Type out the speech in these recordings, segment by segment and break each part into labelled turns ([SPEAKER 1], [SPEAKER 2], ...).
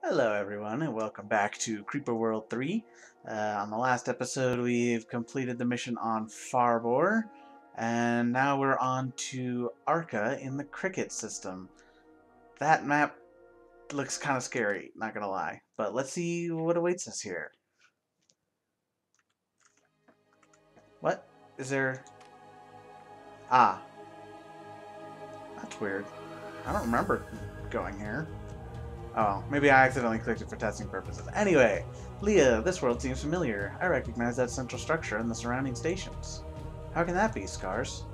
[SPEAKER 1] Hello everyone and welcome back to Creeper World 3. On the last episode we've completed the mission on Farbor, and now we're on to Arca in the Cricket system. That map looks kind of scary, not gonna lie, but let's see what awaits us here. What? Is there... Ah. That's weird. I don't remember going here. Oh, maybe I accidentally clicked it for testing purposes. Anyway, Leah, this world seems familiar. I recognize that central structure and the surrounding stations. How can that be, Scars?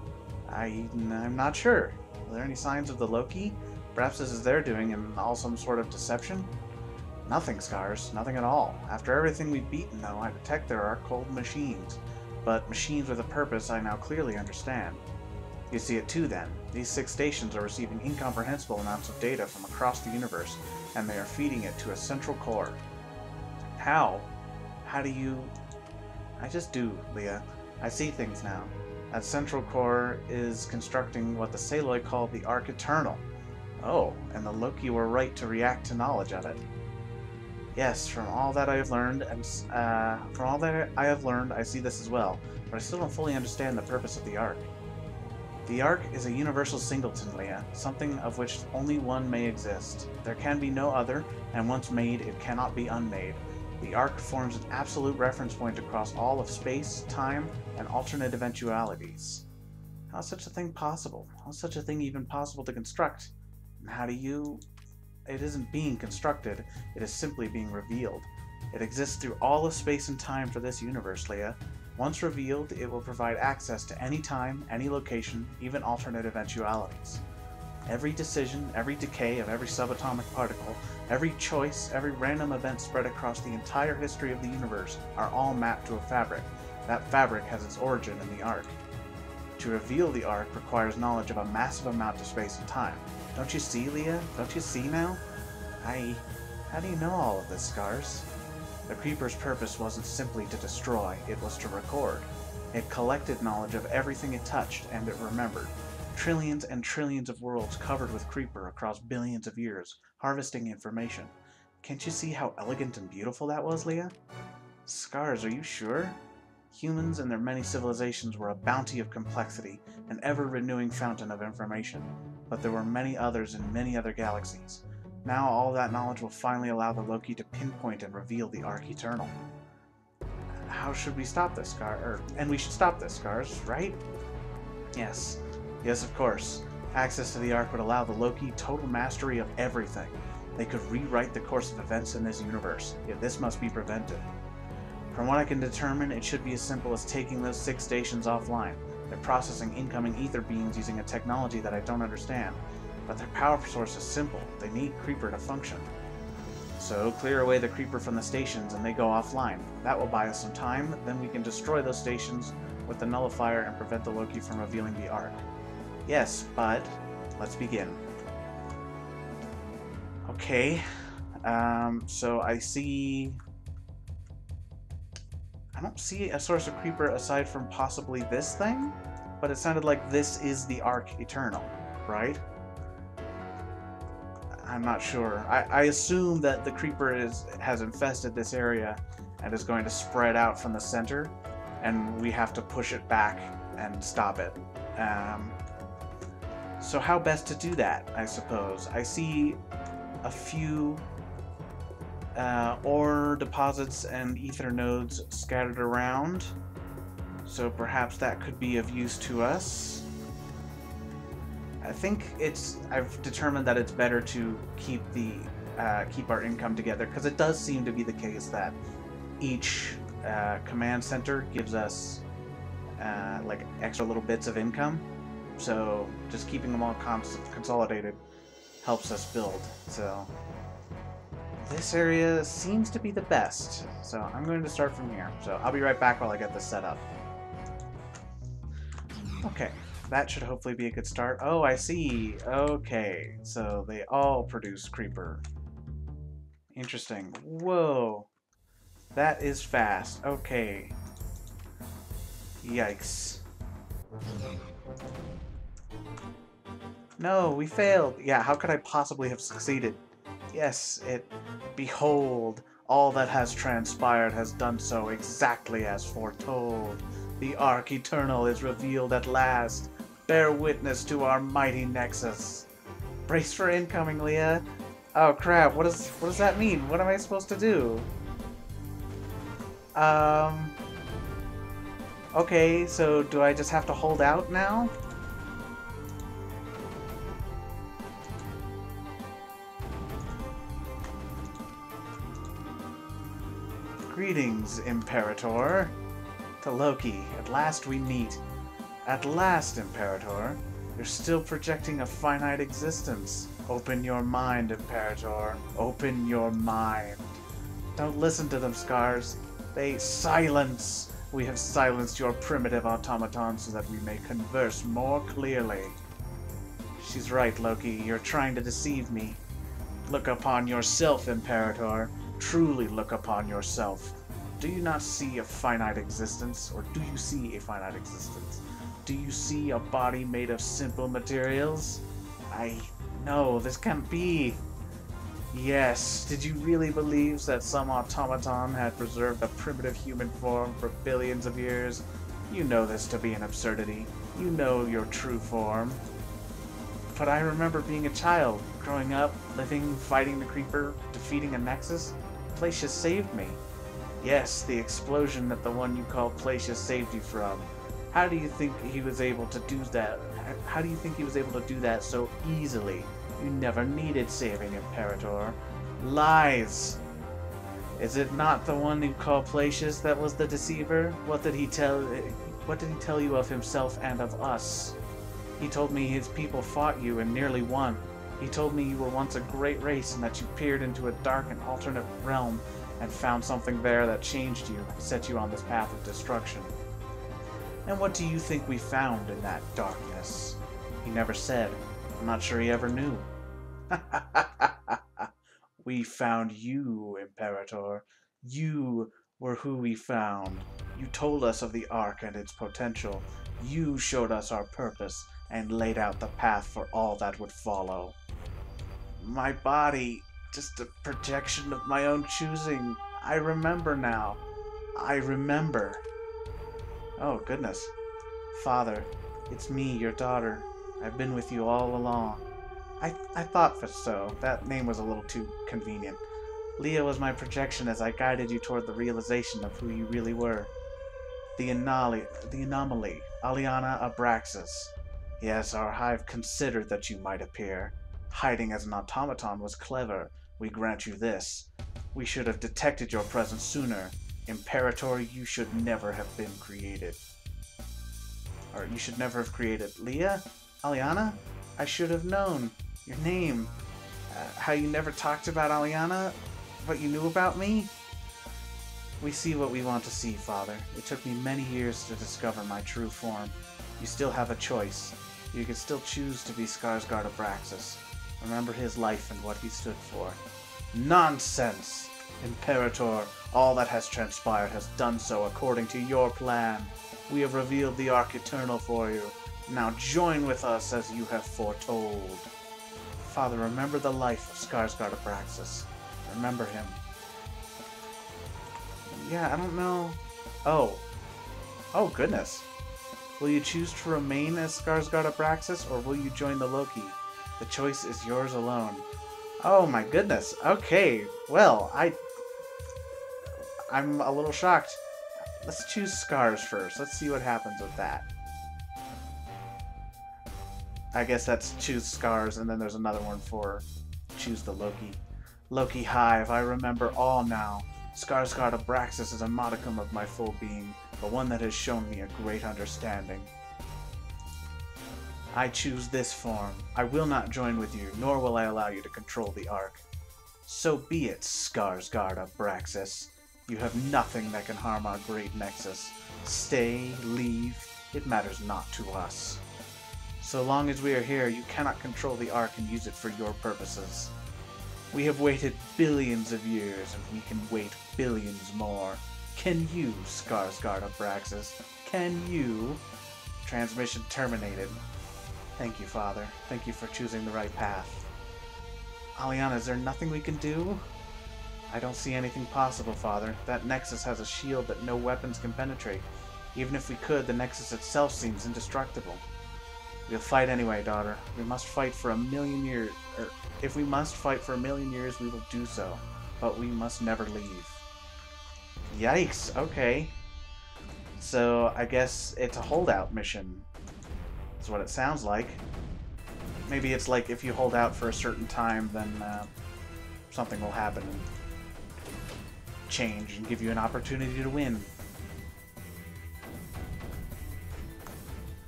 [SPEAKER 1] I'm not sure. Are there any signs of the Loki? Perhaps this is their doing and all some sort of deception? Nothing, Scars. Nothing at all. After everything we've beaten, though, I detect there are cold machines. But machines with a purpose I now clearly understand. You see it too, then. These 6 stations are receiving incomprehensible amounts of data from across the universe, and they are feeding it to a central core. How? How do you... I just do, Leah. I see things now. That central core is constructing what the Saloy call the Arc Eternal. Oh, and the Loki were right to react to knowledge of it. Yes, from all that I have learned, I see this as well, but I still don't fully understand the purpose of the Arc. The Arc is a universal singleton, Leia, something of which only one may exist. There can be no other, and once made, it cannot be unmade. The Arc forms an absolute reference point across all of space, time, and alternate eventualities. How is such a thing possible? How is such a thing even possible to construct? And how do you... It isn't being constructed, it is simply being revealed. It exists through all of space and time for this universe, Leia. Once revealed, it will provide access to any time, any location, even alternate eventualities. Every decision, every decay of every subatomic particle, every choice, every random event spread across the entire history of the universe are all mapped to a fabric. That fabric has its origin in the Arc. To reveal the Arc requires knowledge of a massive amount of space and time. Don't you see, Leah? Don't you see now? How do you know all of this, Scars? The Creeper's purpose wasn't simply to destroy, it was to record. It collected knowledge of everything it touched, and it remembered. Trillions and trillions of worlds covered with Creeper across billions of years, harvesting information. Can't you see how elegant and beautiful that was, Leah? Scars, are you sure? Humans and their many civilizations were a bounty of complexity, an ever-renewing fountain of information. But there were many others in many other galaxies. Now all that knowledge will finally allow the Loki to pinpoint and reveal the Arc Eternal. How should we stop this, and we should stop this, Scars, right? Yes. Yes, of course. Access to the Arc would allow the Loki total mastery of everything. They could rewrite the course of events in this universe, yet this must be prevented. From what I can determine, it should be as simple as taking those 6 stations offline. They're processing incoming ether beams using a technology that I don't understand. But their power source is simple. They need Creeper to function. So clear away the Creeper from the stations and they go offline. That will buy us some time, then we can destroy those stations with the nullifier and prevent the Loki from revealing the Arc. Yes, but let's begin. Okay, so I don't see a source of Creeper aside from possibly this thing, but it sounded like this is the Arc Eternal, right? I'm not sure. I assume that the Creeper has infested this area and is going to spread out from the center, and we have to push it back and stop it. So how best to do that, I suppose? I see a few ore deposits and ether nodes scattered around, so perhaps that could be of use to us. I think I've determined that it's better to keep our income together, because it does seem to be the case that each command center gives us like extra little bits of income. So just keeping them all consolidated helps us build. So this area seems to be the best. So I'm going to start from here. So I'll be right back while I get this set up. Okay. That should hopefully be a good start. Oh, I see. Okay, so they all produce Creeper. Interesting. Whoa. That is fast. Okay. Yikes. No, we failed. Yeah, how could I possibly have succeeded? Yes, behold, all that has transpired has done so exactly as foretold. The Ark Eternal is revealed at last. Bear witness to our mighty Nexus. Brace for incoming, Leah. Oh crap, what does that mean? What am I supposed to do? Um, okay, so do I just have to hold out now? Greetings, Imperator. To Loki, at last we meet. At last, Imperator. You're still projecting a finite existence. Open your mind, Imperator. Open your mind. Don't listen to them, Scars. They silence. We have silenced your primitive automaton so that we may converse more clearly. She's right, Loki. You're trying to deceive me. Look upon yourself, Imperator. Truly look upon yourself. Do you not see a finite existence? Or do you see a finite existence? Do you see a body made of simple materials? No, this can't be. Yes, did you really believe that some automaton had preserved a primitive human form for billions of years? You know this to be an absurdity. You know your true form. But I remember being a child, growing up, living, fighting the creeper, defeating a nexus. Placius saved me. Yes, the explosion that the one you call Placius saved you from. How do you think he was able to do that? How do you think he was able to do that so easily? You never needed saving, Imperator. Lies! Is it not the one you call Placius that was the deceiver? What did he tell you of himself and of us? He told me his people fought you and nearly won. He told me you were once a great race and that you peered into a dark and alternate realm and found something there that changed you and set you on this path of destruction. And what do you think we found in that darkness? He never said. I'm not sure he ever knew. We found you, Imperator. You were who we found. You told us of the Ark and its potential. You showed us our purpose and laid out the path for all that would follow. My body, just a projection of my own choosing. I remember now. I remember. Oh, goodness. Father, it's me, your daughter. I've been with you all along. I thought so. That name was a little too convenient. Leah was my projection as I guided you toward the realization of who you really were. The anomaly, Aliana Abraxas. Yes, our hive considered that you might appear. Hiding as an automaton was clever. We grant you this. We should have detected your presence sooner. Imperator, you should never have been created. Or you should never have created. Leah? Aliana? I should have known. Your name. How you never talked about Aliana? What you knew about me? We see what we want to see, Father. It took me many years to discover my true form. You still have a choice. You can still choose to be Skarsgård Abraxas. Remember his life and what he stood for. Nonsense! Imperator, all that has transpired has done so according to your plan. We have revealed the Ark Eternal for you. Now join with us as you have foretold. Father, remember the life of Skarsgård Abraxas. Remember him. Yeah, I don't know. Oh, goodness. Will you choose to remain as Skarsgård Abraxas, or will you join the Loki? The choice is yours alone. Oh my goodness. Okay, well, I'm a little shocked. Let's choose Scars first. Let's see what happens with that. I guess that's choose Scars, and then there's another one for choose the Loki. Loki Hive, I remember all now. Skarsgård Abraxas is a modicum of my full being, but one that has shown me a great understanding. I choose this form. I will not join with you, nor will I allow you to control the Ark. So be it, Skarsgård Abraxas. You have nothing that can harm our great Nexus. Stay, leave, it matters not to us. So long as we are here, you cannot control the Ark and use it for your purposes. We have waited billions of years, and we can wait billions more. Can you, Skarsgård Abraxas? Can you? Transmission terminated. Thank you, Father. Thank you for choosing the right path. Aliana, is there nothing we can do? I don't see anything possible, Father. That Nexus has a shield that no weapons can penetrate. Even if we could, the Nexus itself seems indestructible. We'll fight anyway, daughter. We must fight for 1,000,000 years. If we must fight for 1,000,000 years, we will do so. But we must never leave. Yikes, okay. So, I guess it's a holdout mission. That's what it sounds like. Maybe it's like if you hold out for a certain time, then something will happen and change and give you an opportunity to win.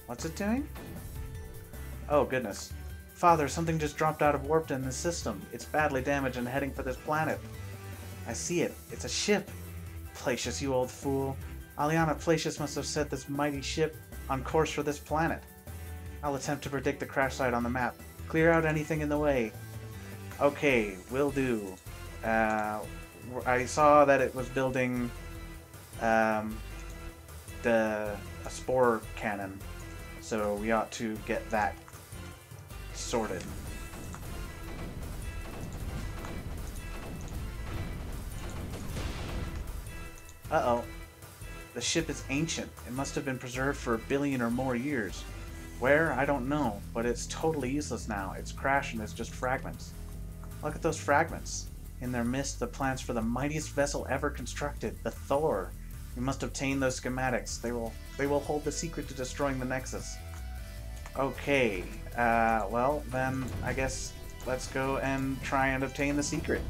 [SPEAKER 1] What's it doing? Oh, goodness. Father, something just dropped out of warp in the system. It's badly damaged and heading for this planet. I see it. It's a ship. Placius, you old fool. Aliana, Placius must have set this mighty ship on course for this planet. I'll attempt to predict the crash site on the map. Clear out anything in the way. Okay, will do. I saw that it was building a spore cannon, so we ought to get that sorted. Uh-oh. The ship is ancient. It must have been preserved for 1 billion or more years. Where? I don't know, but it's totally useless now. It's crashed and it's just fragments. Look at those fragments. In their midst, the plans for the mightiest vessel ever constructed, the Thor. We must obtain those schematics. They will hold the secret to destroying the Nexus. Okay, well, then I guess let's go and try and obtain the secret.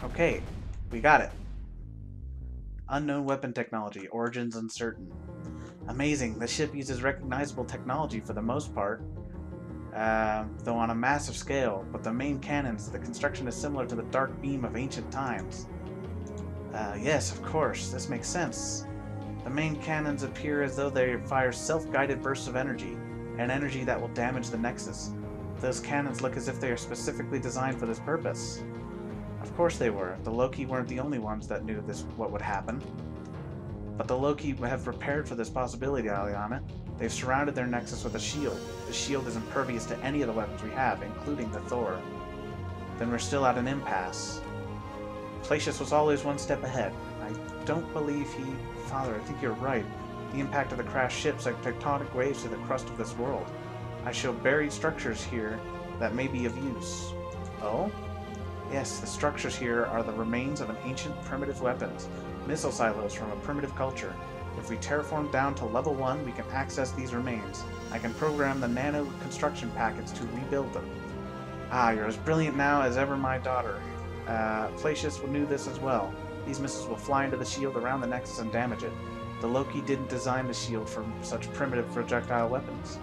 [SPEAKER 1] Okay, we got it. Unknown weapon technology, origins uncertain. Amazing, the ship uses recognizable technology for the most part, though on a massive scale, but the main cannons, the construction is similar to the dark beam of ancient times. Yes, of course, this makes sense. The main cannons appear as though they fire self-guided bursts of energy, an energy that will damage the Nexus. Those cannons look as if they are specifically designed for this purpose. Of course they were. The Loki weren't the only ones that knew what would happen. But the Loki have prepared for this possibility, Aliana. They've surrounded their Nexus with a shield. The shield is impervious to any of the weapons we have, including the Thor. Then we're still at an impasse. Placius was always one step ahead. I don't believe Father, I think you're right. The impact of the crashed ship sent tectonic waves to the crust of this world. I show buried structures here that may be of use. Oh? Yes, the structures here are the remains of an ancient primitive weapons, missile silos from a primitive culture. If we terraform down to level 1, we can access these remains. I can program the nano construction packets to rebuild them. Ah, you're as brilliant now as ever my daughter. Placius knew this as well. These missiles will fly into the shield around the Nexus and damage it. The Loki didn't design the shield for such primitive projectile weapons.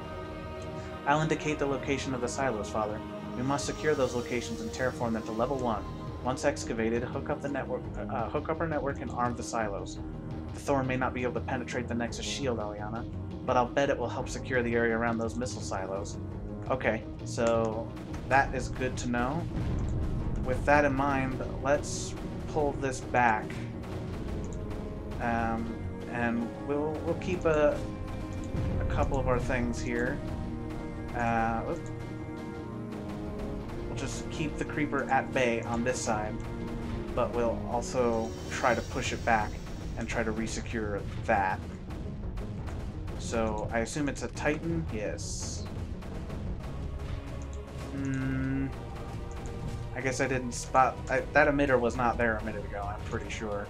[SPEAKER 1] I'll indicate the location of the silos, Father. We must secure those locations and terraform them to level 1. Once excavated, hook up our network and arm the silos. The Thor may not be able to penetrate the Nexus shield, Aliana, but I'll bet it will help secure the area around those missile silos. Okay, so that is good to know. With that in mind, let's pull this back, and we'll keep a couple of our things here. We'll just keep the creeper at bay on this side, but we'll also try to push it back and try to resecure that. So I assume it's a Titan? Yes. I guess I didn't spot... that emitter was not there a minute ago, I'm pretty sure.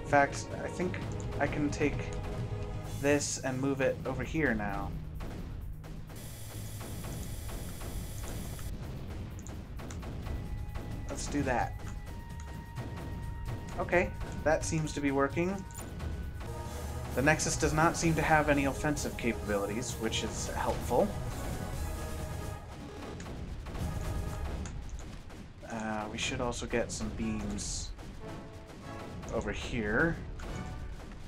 [SPEAKER 1] In fact, I think I can take this and move it over here now. Let's do that. Okay, that seems to be working. The Nexus does not seem to have any offensive capabilities, which is helpful. We should also get some beams over here.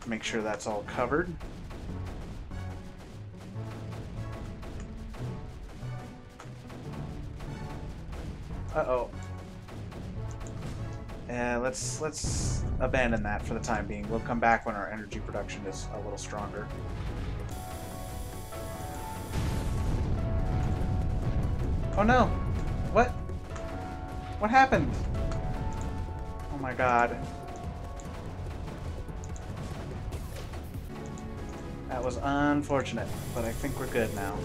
[SPEAKER 1] Make sure that's all covered. Uh-oh. Let's abandon that for the time being. We'll come back when our energy production is a little stronger. Oh no! What? What happened? Oh my god. That was unfortunate, but I think we're good now.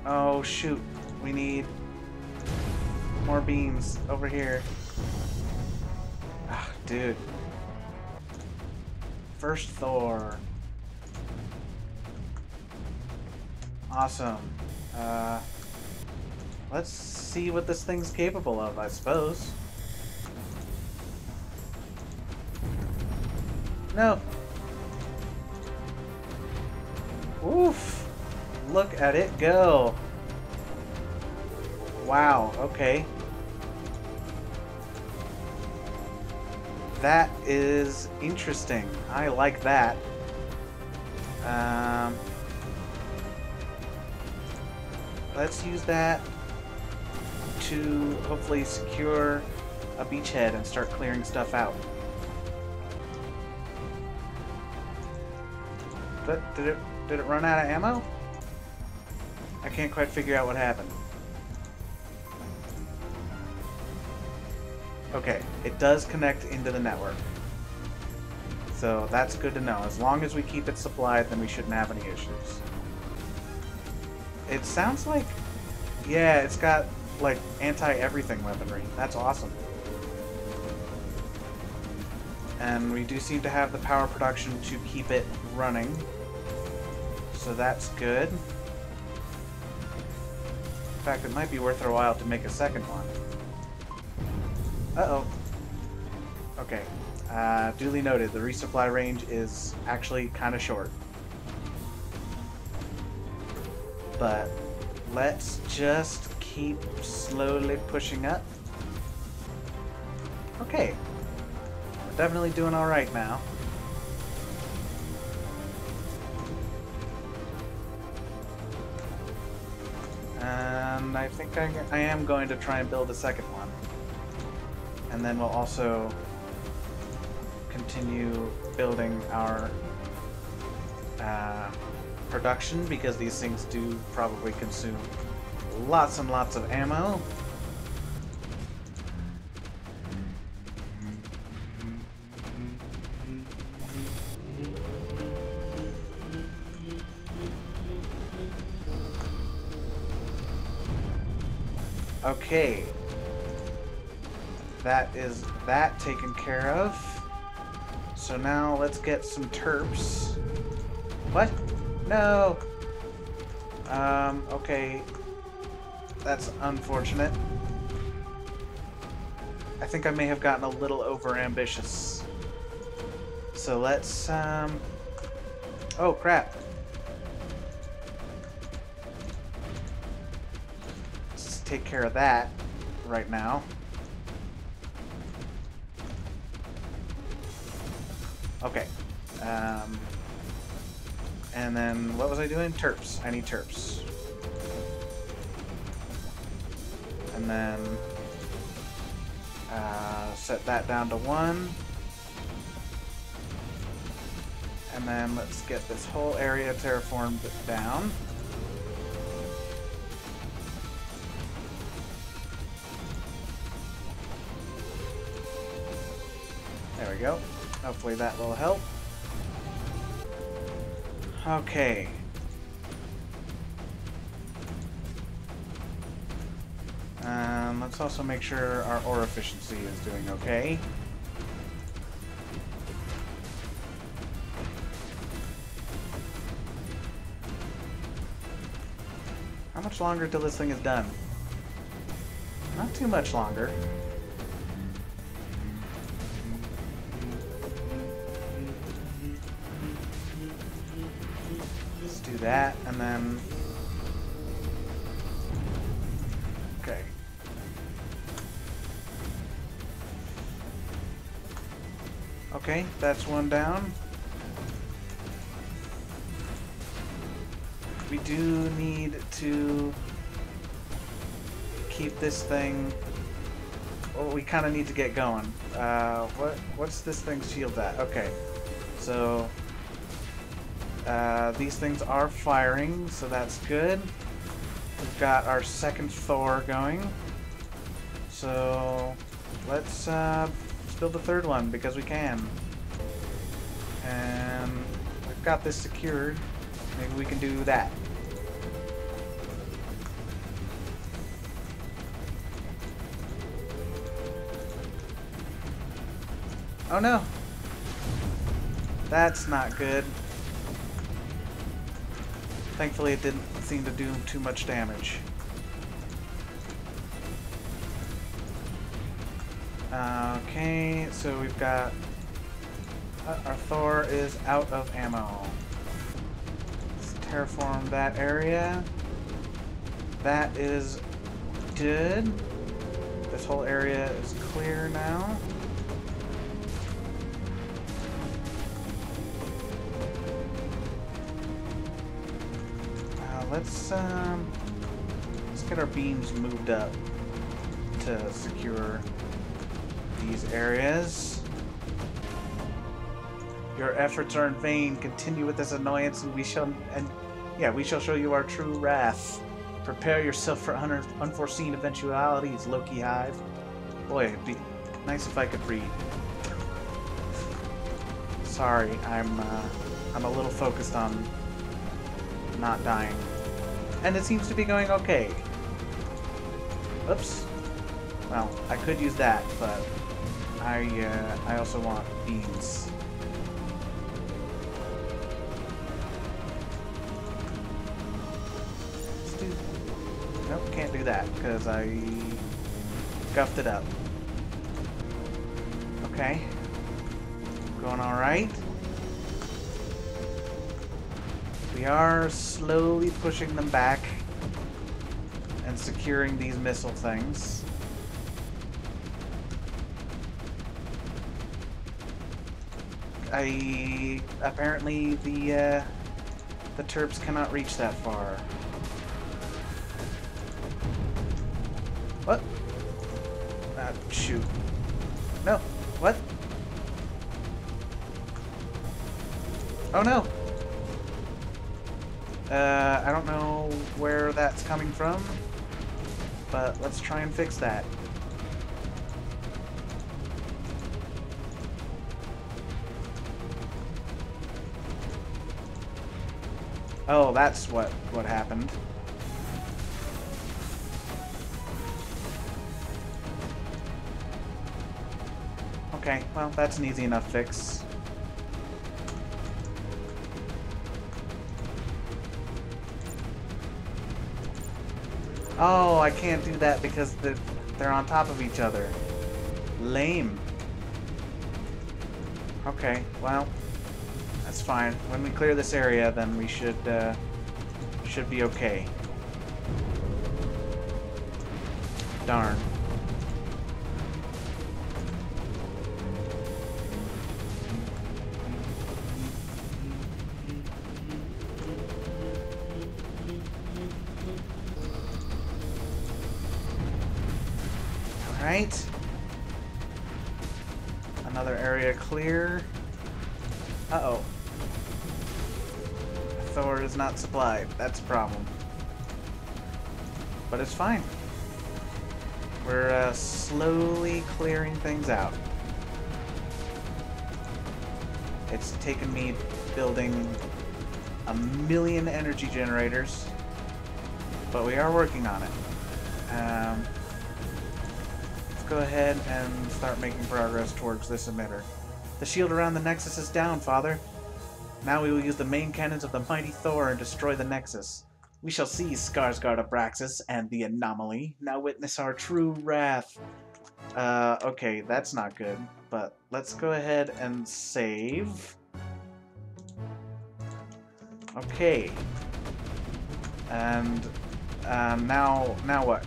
[SPEAKER 1] Oh shoot. We need more beams over here. Ah, dude. First Thor. Awesome. Let's see what this thing's capable of, I suppose. No. Oof. Look at it go. Wow, okay. That is interesting. I like that. Let's use that to hopefully secure a beachhead and start clearing stuff out. But did it run out of ammo? I can't quite figure out what happened. Okay, it does connect into the network. So that's good to know. As long as we keep it supplied, then we shouldn't have any issues. It sounds like, yeah, it's got like anti-everything weaponry. That's awesome. And we do seem to have the power production to keep it running. So that's good. In fact, it might be worth our while to make a second one. Uh-oh. Okay. Duly noted, the resupply range is actually kind of short. But let's just keep slowly pushing up. Okay. We're definitely doing alright now. And I think I am going to try and build a second one. And then we'll also continue building our production, because these things do probably consume lots and lots of ammo. Okay. That is that taken care of. So now let's get some terps. What? No! Okay. That's unfortunate. I think I may have gotten a little over-ambitious. So let's, oh, crap. Let's take care of that right now. Okay. And then, what was I doing? Terps. I need terps. And then, set that down to 1. And then let's get this whole area terraformed down. There we go. Hopefully that will help. Okay. Let's also make sure our ore efficiency is doing okay. How much longer till this thing is done? Not too much longer. Let's do that, and then... Okay. Okay, that's one down. We do need to keep this thing well, we kind of need to get going. What's this thing's shield at? Okay, so these things are firing, so that's good. We've got our second Thor going, so let's build the third one because we can. And we've got this secured. Maybe we can do that. Oh no! That's not good. Thankfully it didn't seem to do too much damage. Okay, so we've got... our Thor is out of ammo. Let's terraform that area. That is good. This whole area is clear now. Let's get our beams moved up to secure these areas. Your efforts are in vain. Continue with this annoyance, and we shall show you our true wrath. Prepare yourself for unforeseen eventualities, Loki Hive. Boy, it'd be nice if I could read. Sorry, I'm a little focused on not dying. And it seems to be going okay. Oops. Well, I could use that, but I also want beams. Nope, can't do that because I guffed it up. Okay. Going alright. We are slowly pushing them back and securing these missile things. Apparently the Terps cannot reach that far. What? Shoot. No. What? Oh no. I don't know where that's coming from, but let's try and fix that. Oh, that's what happened. Okay, well, that's an easy enough fix. Oh, I can't do that because they're on top of each other. Lame. Okay, well, that's fine. When we clear this area, then we should be okay. Darn. Right. Another area clear. Uh-oh. Thor is not supplied. That's a problem. But it's fine. We're slowly clearing things out. It's taken me building 1,000,000 energy generators, but we are working on it. Go ahead and start making progress towards this emitter. The shield around the Nexus is down, Father. Now we will use the main cannons of the mighty Thor and destroy the Nexus. We shall seize Skarsgård Abraxas and the Anomaly. Now witness our true wrath. Okay, that's not good. But let's go ahead and save. Okay. And now what?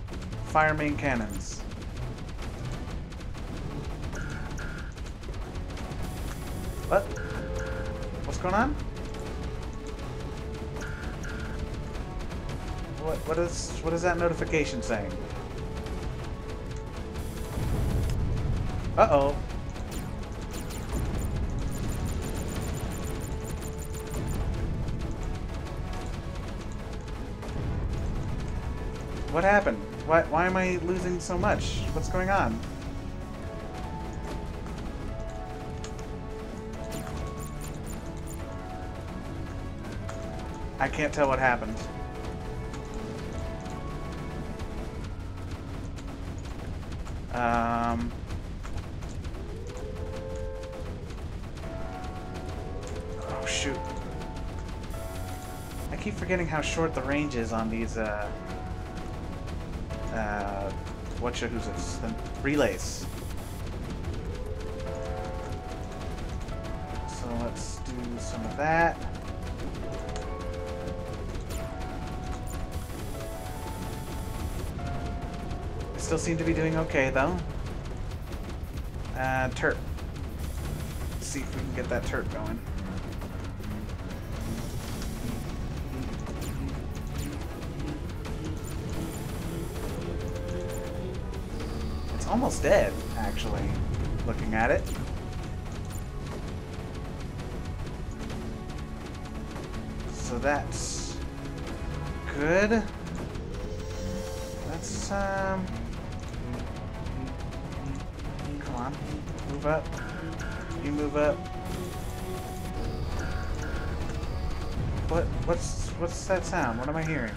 [SPEAKER 1] Fire main cannons. What? What's going on? What is that notification saying? Uh-oh. What happened? Why am I losing so much? What's going on? I can't tell what happened. Oh shoot. I keep forgetting how short the range is on these, the relays. So let's do some of that. I still seem to be doing okay, though. Turret. Let's see if we can get that turret going. It's almost dead, actually, looking at it. So that's good. Let's, come on, move up. You move up. What's that sound? What am I hearing?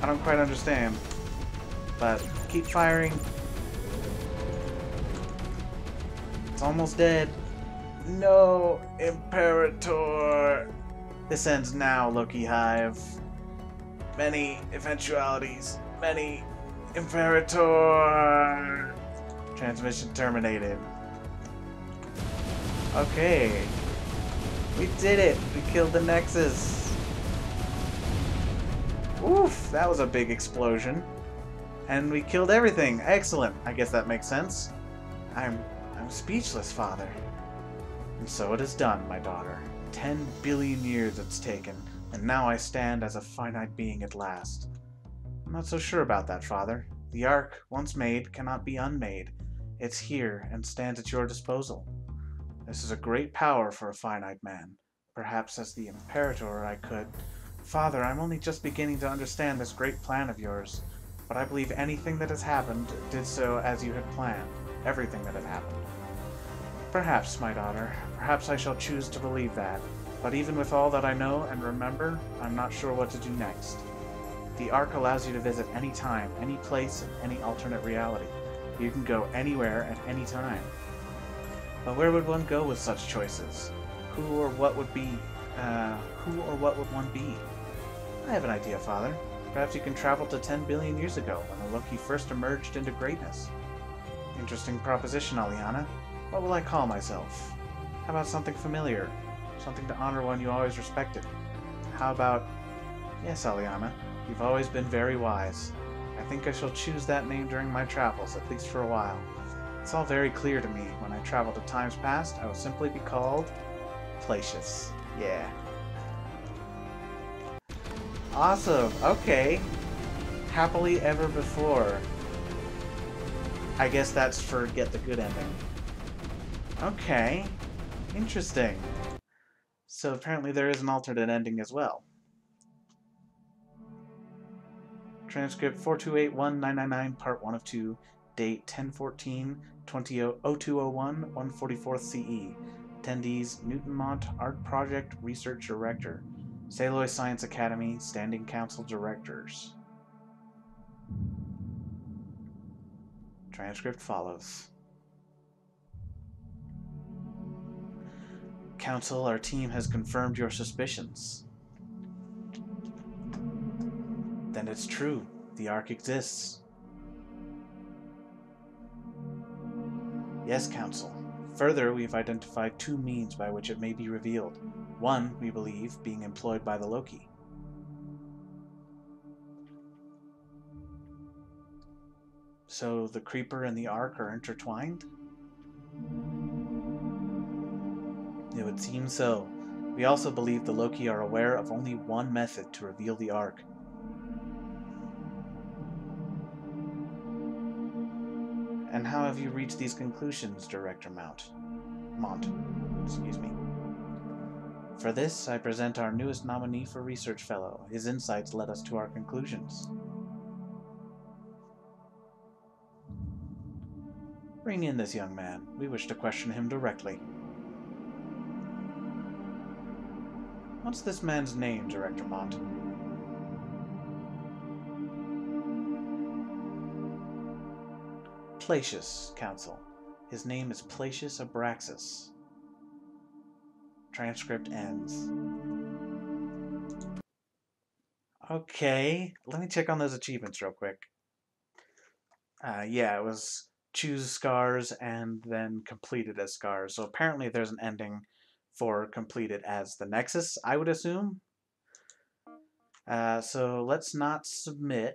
[SPEAKER 1] I don't quite understand, but keep firing. It's almost dead. No, Imperator. This ends now, Loki Hive. Many eventualities. Many Imperator. Transmission terminated. Okay. We did it. We killed the Nexus. Oof, that was a big explosion. And we killed everything. Excellent. I guess that makes sense. I'm speechless, Father. And so it is done, my daughter. 10 billion years it's taken, and now I stand as a finite being at last. I'm not so sure about that, Father. The Ark, once made, cannot be unmade. It's here, and stands at your disposal. This is a great power for a finite man. Perhaps as the Imperator I could... Father, I'm only just beginning to understand this great plan of yours, but I believe anything that has happened did so as you had planned. Everything that had happened. Perhaps, my daughter. Perhaps I shall choose to believe that. But even with all that I know and remember, I'm not sure what to do next. The Ark allows you to visit any time, any place, and any alternate reality. You can go anywhere at any time. But where would one go with such choices? Who or what would one be? I have an idea, Father. Perhaps you can travel to 10 billion years ago, when the Loki first emerged into greatness. Interesting proposition, Aliana. What will I call myself? How about something familiar? Something to honor one you always respected? How about... Yes, Aliana, you've always been very wise. I think I shall choose that name during my travels, at least for a while. It's all very clear to me. When I travel to times past, I will simply be called... Placius. Yeah. Awesome. Okay. Happily ever before. I guess that's for get the good ending. Okay. Interesting. So apparently there is an alternate ending as well. Transcript 4281999, part 1 of 2, date 10/14/0201, 144th CE. Attendees: Newtonmont Art Project Research Director, Saloy Science Academy Standing Council Directors. Transcript follows. Council, our team has confirmed your suspicions. Then it's true. The Ark exists. Yes, Council. Further, we've identified 2 means by which it may be revealed. One, we believe, being employed by the Loki. So the Creeper and the Ark are intertwined? It would seem so. We also believe the Loki are aware of only one method to reveal the Ark. And how have you reached these conclusions, Director Mont? Excuse me. For this, I present our newest nominee for Research Fellow. His insights led us to our conclusions. Bring in this young man. We wish to question him directly. What's this man's name, Director Mont? Placius, Council. His name is Placius Abraxas. Transcript ends. Okay, let me check on those achievements real quick. Yeah, it was choose scars and then completed as scars. So apparently there's an ending for completed as the Nexus, I would assume. So let's not submit.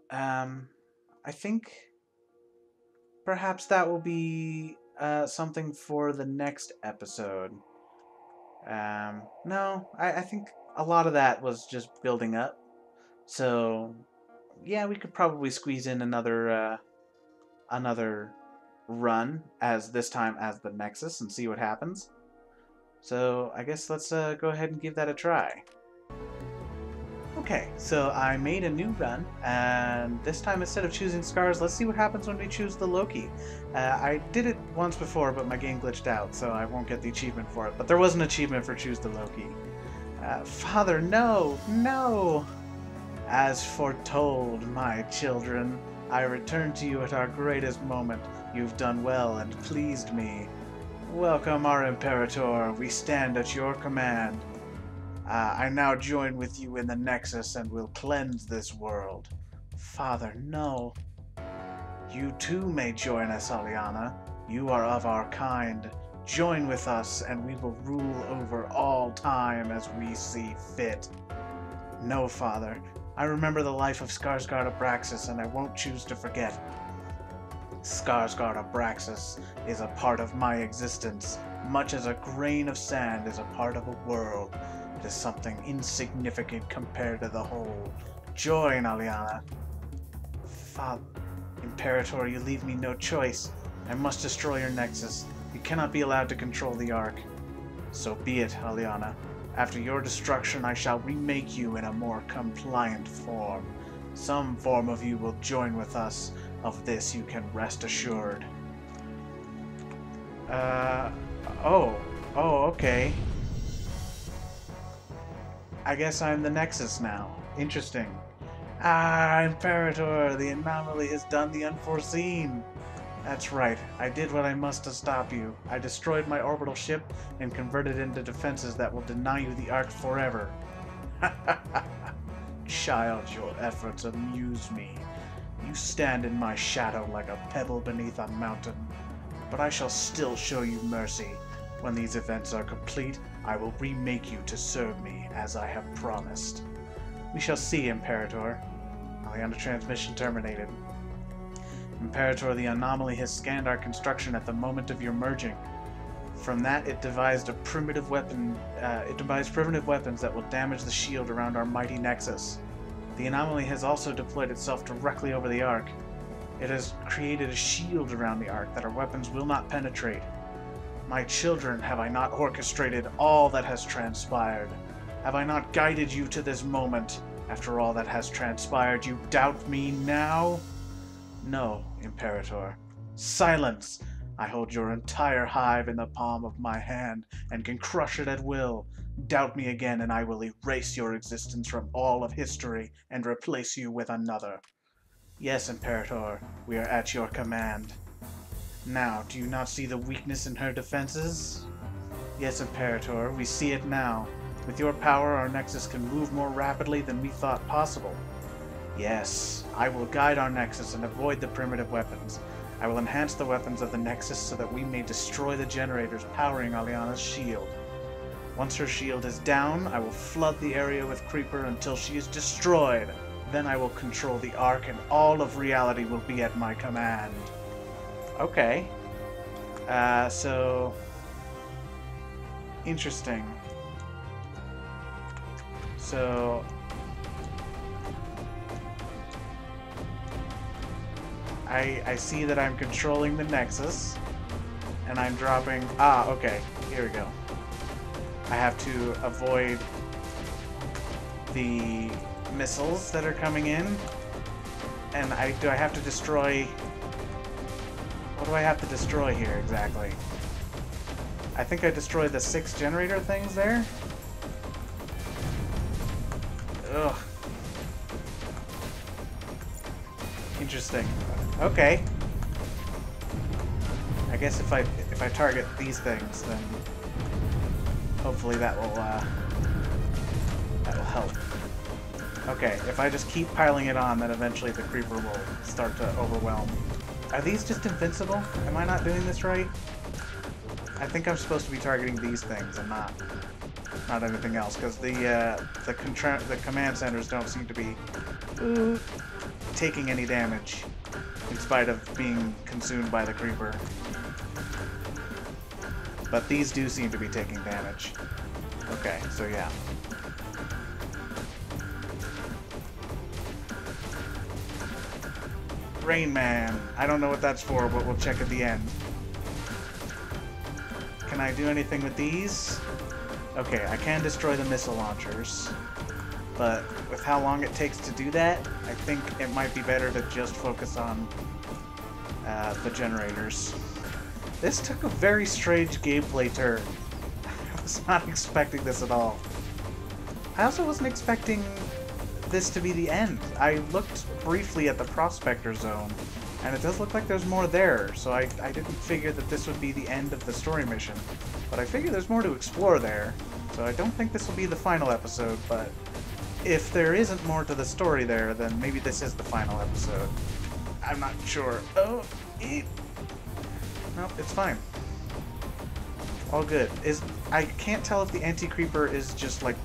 [SPEAKER 1] I think perhaps that will be something for the next episode. No, I think a lot of that was just building up. So, yeah, we could probably squeeze in another run, as this time as the Nexus, and see what happens. So, I guess let's go ahead and give that a try. Okay, so I made a new run, and this time instead of choosing scars, let's see what happens when we choose the Loki. I did it once before, but my game glitched out, so I won't get the achievement for it. But there was an achievement for choose the Loki. Father, no! No! As foretold, my children, I return to you at our greatest moment. You've done well and pleased me. Welcome, our Imperator. We stand at your command. I now join with you in the Nexus and will cleanse this world. Father, no. You too may join us, Aliana. You are of our kind. Join with us and we will rule over all time as we see fit. No, Father. I remember the life of Skarsgård Abraxas and I won't choose to forget. Skarsgård Abraxas is a part of my existence, much as a grain of sand is a part of a world. It is something insignificant compared to the whole. Join, Aliana. Father, Imperator, you leave me no choice. I must destroy your Nexus. You cannot be allowed to control the Ark. So be it, Aliana. After your destruction, I shall remake you in a more compliant form. Some form of you will join with us. Of this you can rest assured. Oh, okay. I guess I'm the Nexus now. Interesting. Imperator, the anomaly has done the unforeseen. That's right. I did what I must to stop you. I destroyed my orbital ship and converted it into defenses that will deny you the Ark forever. Child, your efforts amuse me. You stand in my shadow like a pebble beneath a mountain. But I shall still show you mercy. When these events are complete, I will remake you to serve me, as I have promised. We shall see, Imperator. Aliana transmission terminated. Imperator, the anomaly has scanned our construction at the moment of your merging. From that, it devised primitive weapons that will damage the shield around our mighty Nexus. The anomaly has also deployed itself directly over the Ark. It has created a shield around the Ark that our weapons will not penetrate. My children, have I not orchestrated all that has transpired? Have I not guided you to this moment? After all that has transpired, you doubt me now? No, Imperator. Silence! I hold your entire hive in the palm of my hand and can crush it at will. Doubt me again and I will erase your existence from all of history and replace you with another. Yes, Imperator, we are at your command. Now, do you not see the weakness in her defenses? Yes, Imperator, we see it now. With your power, our Nexus can move more rapidly than we thought possible. Yes, I will guide our Nexus and avoid the primitive weapons. I will enhance the weapons of the Nexus so that we may destroy the generators powering Aliana's shield. Once her shield is down, I will flood the area with Creeper until she is destroyed. Then I will control the Ark and all of reality will be at my command. Okay. So Interesting. So... I see that I'm controlling the Nexus, and I'm dropping... Ah, okay. Here we go. I have to avoid the missiles that are coming in, and do I have to destroy... What do I have to destroy here, exactly? I think I destroyed the 6 generator things there. Ugh. Interesting. Okay. I guess if I target these things, then hopefully that'll help. Okay, if I just keep piling it on, then eventually the creeper will start to overwhelm. Are these just invincible? Am I not doing this right? I think I'm supposed to be targeting these things and not anything else, because the command centers don't seem to be taking any damage, in spite of being consumed by the creeper. But these do seem to be taking damage. Okay, so yeah. Rain Man. I don't know what that's for, but we'll check at the end. Can I do anything with these? Okay, I can destroy the missile launchers, but with how long it takes to do that, I think it might be better to just focus on the generators. This took a very strange gameplay turn. I was not expecting this at all. I also wasn't expecting this to be the end. I looked briefly at the Prospector Zone, and it does look like there's more there, so I didn't figure that this would be the end of the story mission. But I figure there's more to explore there, so I don't think this will be the final episode, but if there isn't more to the story there, then maybe this is the final episode. I'm not sure. Oh, nope, it's fine. All good. I can't tell if the anti-creeper is just like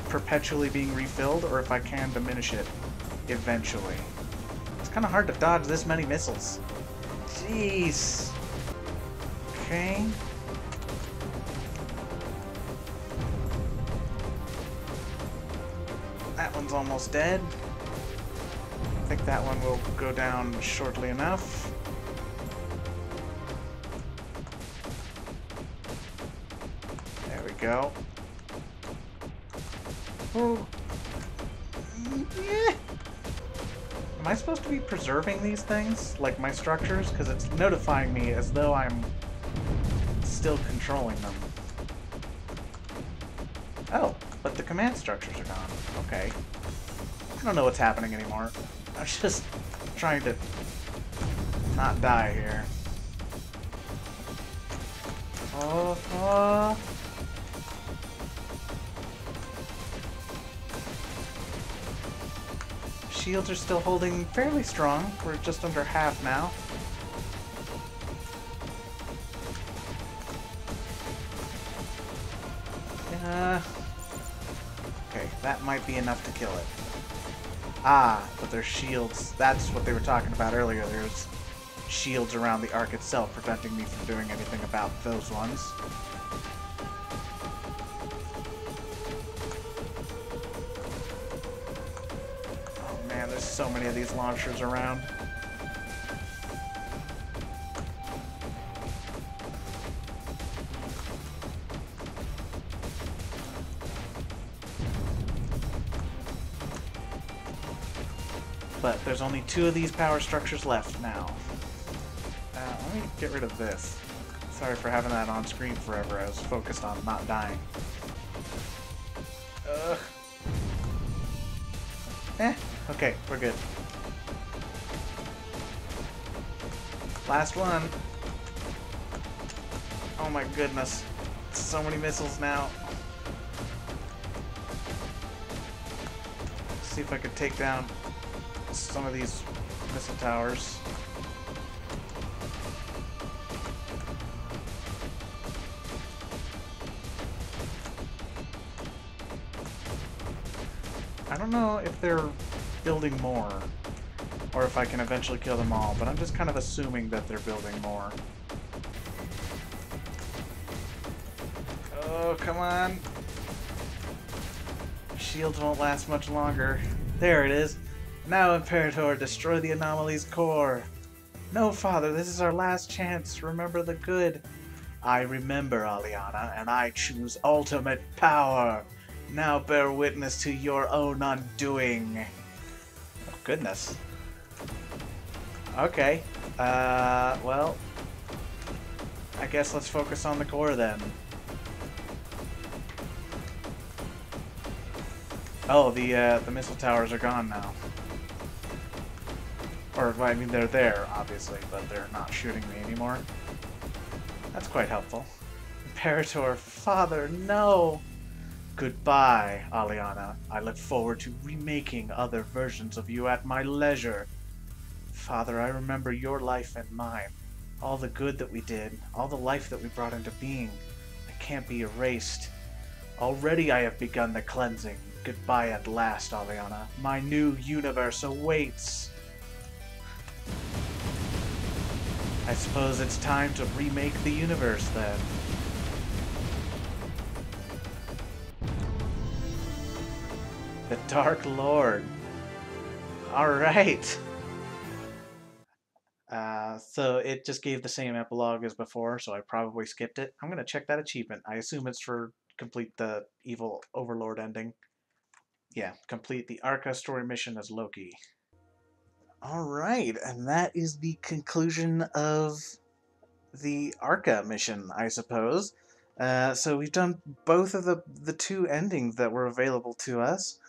[SPEAKER 1] perpetually being refilled, or if I can diminish it eventually. It's kind of hard to dodge this many missiles. Jeez. Okay. That one's almost dead. I think that one will go down shortly enough. There we go. Oh. Yeah. Am I supposed to be preserving these things? Like my structures? Because it's notifying me as though I'm still controlling them. Oh, but the command structures are gone. Okay. I don't know what's happening anymore. I'm just trying to not die here. Oh. Shields are still holding fairly strong. We're just under half now. Okay, that might be enough to kill it. Ah, but there's shields. That's what they were talking about earlier. There's shields around the Ark itself, preventing me from doing anything about those ones. Oh man, there's so many of these launchers around. But there's only 2 of these power structures left now. Let me get rid of this. Sorry for having that on screen forever. I was focused on not dying. Ugh. Okay, we're good. Last one. Oh my goodness. So many missiles now. Let's see if I could take down some of these missile towers. I don't know if they're building more, or if I can eventually kill them all, but I'm just kind of assuming that they're building more. Oh, come on. Shields won't last much longer. There it is. Now, Imperator, destroy the anomaly's core. No, Father, this is our last chance. Remember the good. I remember, Aliana, and I choose ultimate power. Now bear witness to your own undoing. Oh, goodness. Okay. Well, I guess let's focus on the core then. Oh, the missile towers are gone now. Or, I mean, they're there, obviously, but they're not shooting me anymore. That's quite helpful. Imperator, Father, no! Goodbye, Aliana. I look forward to remaking other versions of you at my leisure. Father, I remember your life and mine. All the good that we did, all the life that we brought into being. It can't be erased. Already I have begun the cleansing. Goodbye at last, Aliana. My new universe awaits. I suppose it's time to remake the universe then. The Dark Lord. Alright. So it just gave the same epilogue as before, so I probably skipped it. I'm going to check that achievement. I assume it's for complete the evil overlord ending. Yeah, complete the Arca story mission as Loki. Alright, and that is the conclusion of the Arca mission, I suppose. So we've done both of the two endings that were available to us,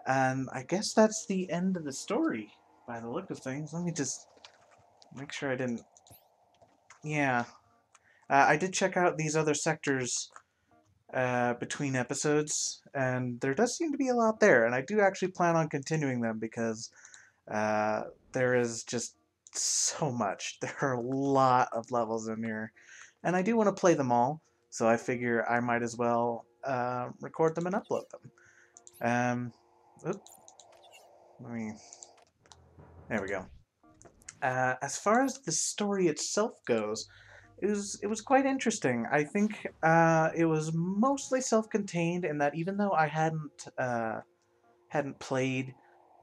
[SPEAKER 1] and I guess that's the end of the story, by the look of things. Let me just make sure I didn't... Yeah. I did check out these other sectors between episodes, and there does seem to be a lot there, and I do actually plan on continuing them because there is just so much. There are a lot of levels in here, and I do want to play them all, so I figure I might as well record them and upload them. Let me... There we go. As far as the story itself goes, it was quite interesting. I think it was mostly self-contained in that even though I hadn't played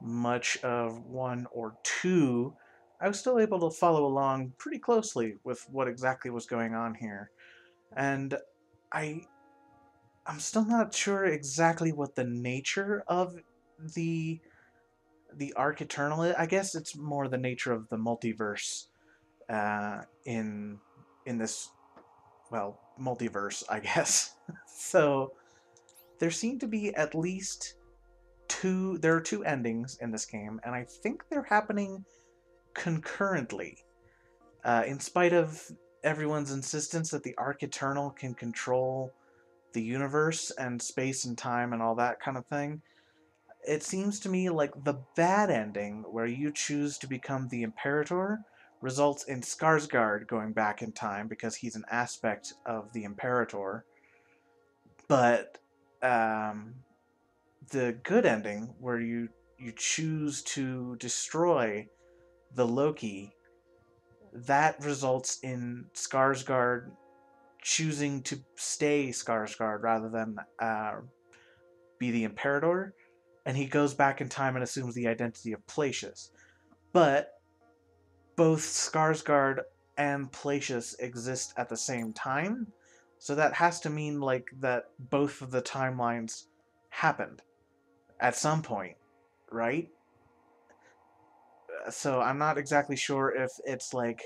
[SPEAKER 1] much of 1 or 2, I was still able to follow along pretty closely with what exactly was going on here. And I'm still not sure exactly what the nature of the Arc Eternal is. I guess it's more the nature of the multiverse in this, well, multiverse, I guess. So there seem to be at least there are two endings in this game, and I think they're happening concurrently. In spite of everyone's insistence that the Arc Eternal can control the universe and space and time and all that kind of thing, it seems to me like the bad ending, where you choose to become the Imperator, results in Skarsgård going back in time because he's an aspect of the Imperator. But the good ending, where you choose to destroy the Loki, that results in Skarsgård choosing to stay Skarsgård rather than be the Imperator, and he goes back in time and assumes the identity of Placius. But both Skarsgård and Placius exist at the same time, so that has to mean like that both of the timelines happened at some point, right? So I'm not exactly sure if it's like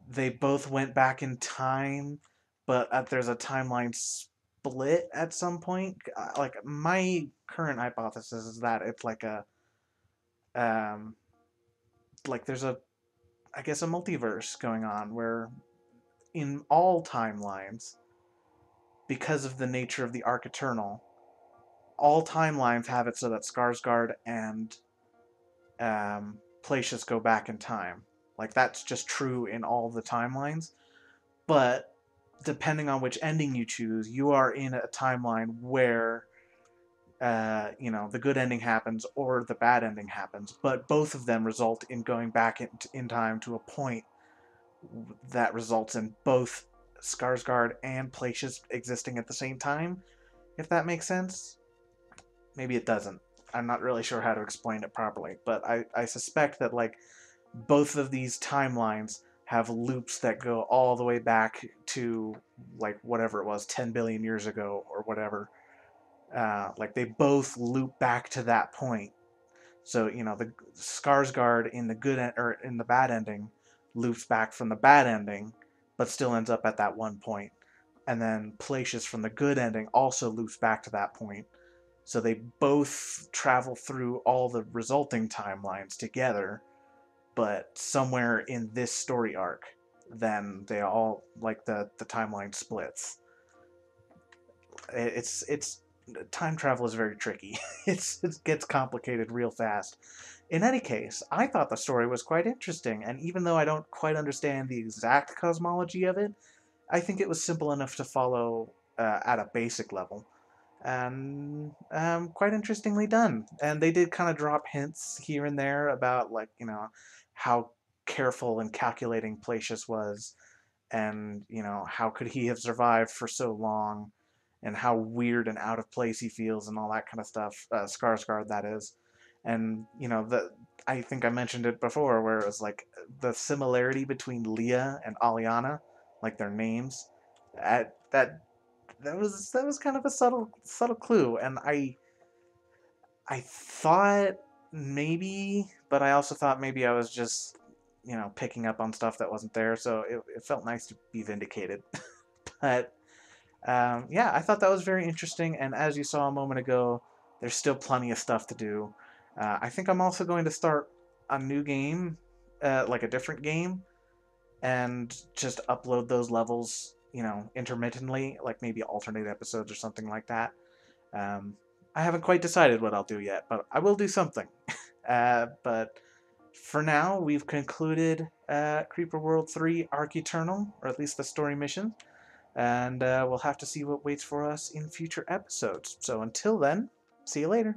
[SPEAKER 1] they both went back in time, but there's a timeline split at some point. Like, my current hypothesis is that it's like a, like there's a, I guess, a multiverse going on where in all timelines, because of the nature of the Arc Eternal, all timelines have it so that Skarsgård and Placius go back in time. Like, that's just true in all the timelines. But depending on which ending you choose, you are in a timeline where, you know, the good ending happens or the bad ending happens. But both of them result in going back in time to a point that results in both Skarsgård and Placius existing at the same time, if that makes sense. Maybe it doesn't. I'm not really sure how to explain it properly, but I suspect that like both of these timelines have loops that go all the way back to like whatever it was, 10 billion years ago or whatever. Like they both loop back to that point. So the Skarsgård in the or in the bad ending loops back from the bad ending, but still ends up at that one point. And then Placius from the good ending also loops back to that point. So they both travel through all the resulting timelines together, but somewhere in this story arc, then they all like the timeline splits. It's time travel is very tricky. It gets complicated real fast. In any case, I thought the story was quite interesting, and even though I don't quite understand the exact cosmology of it, I think it was simple enough to follow at a basic level. And quite interestingly done. And they did kind of drop hints here and there about like how careful and calculating Placius was, and how could he have survived for so long, and how weird and out of place he feels, and all that kind of stuff. Skarsgård, that is, and the I think I mentioned it before, where it was like the similarity between Leah and Aliana, like their names, that was kind of a subtle clue, and I thought maybe, but I also thought maybe I was just picking up on stuff that wasn't there, so it felt nice to be vindicated. But yeah, I thought that was very interesting, and as you saw a moment ago, there's still plenty of stuff to do. I think I'm also going to start a new game, like a different game, and just upload those levels, intermittently, like maybe alternate episodes or something like that. Um, I haven't quite decided what I'll do yet, but I will do something. But for now, we've concluded Creeper World 3 Arc Eternal, or at least the story mission, and we'll have to see what waits for us in future episodes. So until then, see you later.